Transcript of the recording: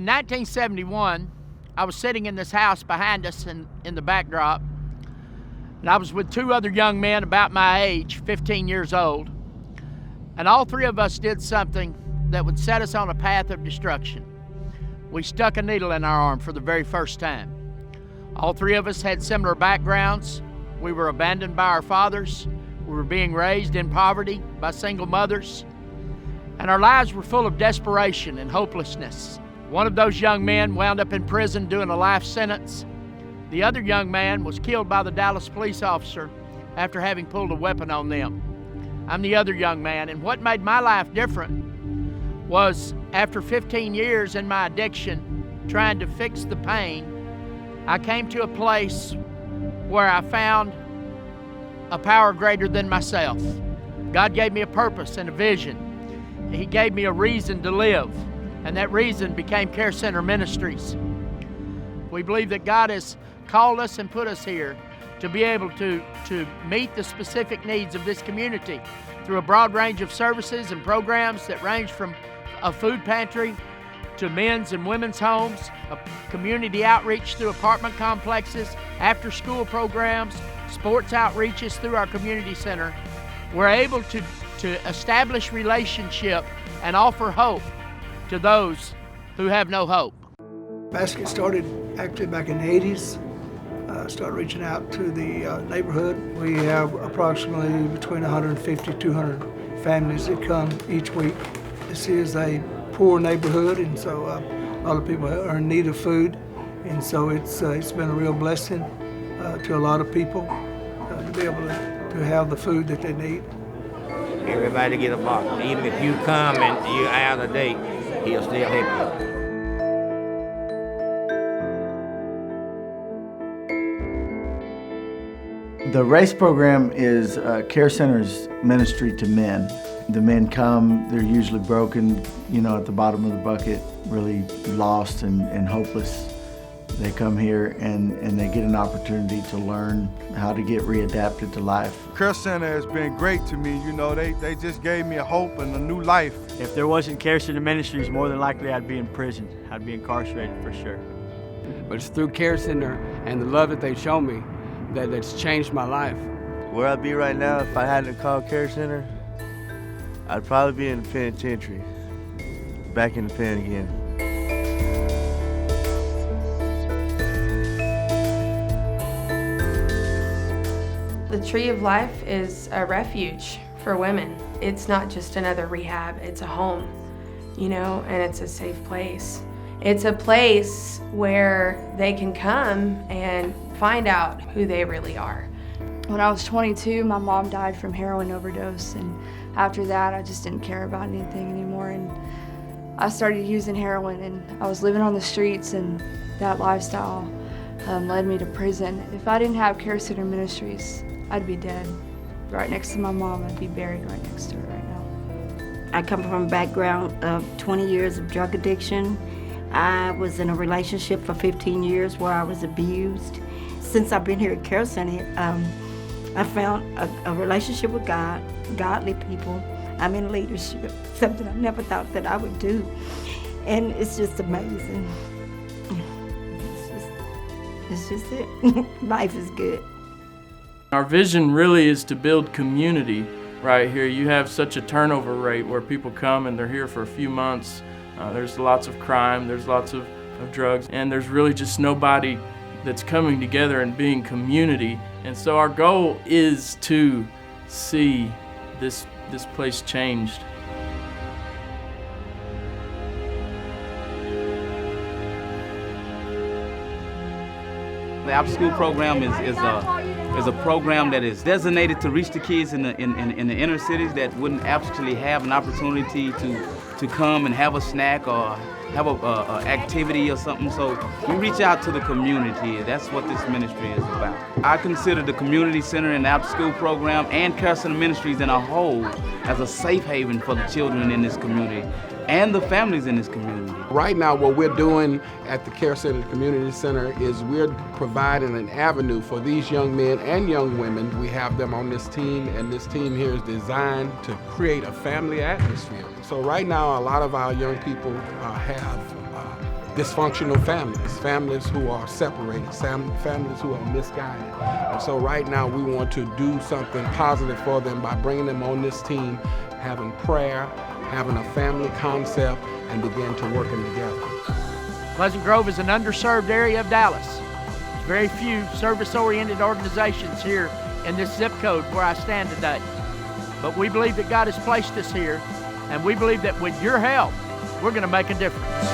In 1971, I was sitting in this house behind us in the backdrop, and I was with two other young men about my age, 15 years old, and all three of us did something that would set us on a path of destruction. We stuck a needle in our arm for the very first time. All three of us had similar backgrounds. We were abandoned by our fathers. We were being raised in poverty by single mothers. And our lives were full of desperation and hopelessness. One of those young men wound up in prison doing a life sentence. The other young man was killed by the Dallas police officer after having pulled a weapon on them. I'm the other young man, and what made my life different was after 15 years in my addiction, trying to fix the pain, I came to a place where I found a power greater than myself. God gave me a purpose and a vision. He gave me a reason to live, and that reason became Carecenter Ministries. We believe that God has called us and put us here to be able to meet the specific needs of this community through a broad range of services and programs that range from a food pantry to men's and women's homes, a community outreach through apartment complexes, after-school programs, sports outreaches through our community center. We're able to establish relationship and offer hope to those who have no hope. Basket started actually back in the 80s. Started reaching out to the neighborhood. We have approximately between 150 200 families that come each week. This is a poor neighborhood, and so a lot of people are in need of food, and so it's been a real blessing to a lot of people to be able to have the food that they need. Everybody get a box. Even if you come and you're out of date, he'll still help you. The race program is Carecenter's ministry to men. The men come, they're usually broken, at the bottom of the bucket, really lost and hopeless. They come here and they get an opportunity to learn how to get readapted to life. Carecenter has been great to me. They just gave me a hope and a new life. If there wasn't Carecenter Ministries, more than likely I'd be in prison. I'd be incarcerated for sure. But it's through Carecenter and the love that they've shown me that's changed my life. Where I'd be right now if I hadn't called Carecenter, I'd probably be in the penitentiary, back in the pen again. The Tree of Life is a refuge for women. It's not just another rehab, it's a home, and it's a safe place. It's a place where they can come and find out who they really are. When I was 22, my mom died from heroin overdose, and after that, I just didn't care about anything anymore, and I started using heroin, and I was living on the streets, and that lifestyle led me to prison. If I didn't have Carecenter Ministries, I'd be dead. Right next to my mom, I'd be buried right next to her right now. I come from a background of 20 years of drug addiction. I was in a relationship for 15 years where I was abused. Since I've been here at Carecenter, I found a relationship with God, godly people. I'm in leadership, something I never thought that I would do. And it's just amazing. It's just it. Life is good. Our vision really is to build community right here. You have such a turnover rate where people come and they're here for a few months. There's lots of crime, there's lots of drugs, and there's really just nobody that's coming together and being community. And so our goal is to see this place changed. The after-school program is a program that is designated to reach the kids in the inner cities that wouldn't actually have an opportunity to come and have a snack or have a activity or something. So we reach out to the community. That's what this ministry is about. I consider the community center and after-school program and Carecenter Ministries in a whole as a safe haven for the children in this community and the families in this community. Right now, what we're doing at the Carecenter Community Center is we're providing an avenue for these young men and young women. We have them on this team, and this team here is designed to create a family atmosphere. So right now, a lot of our young people have dysfunctional families, families who are separated, families who are misguided. And so right now we want to do something positive for them by bringing them on this team, having prayer, having a family concept, and begin to working together. Pleasant Grove is an underserved area of Dallas. There's very few service-oriented organizations here in this zip code where I stand today. But we believe that God has placed us here, and we believe that with your help, we're going to make a difference.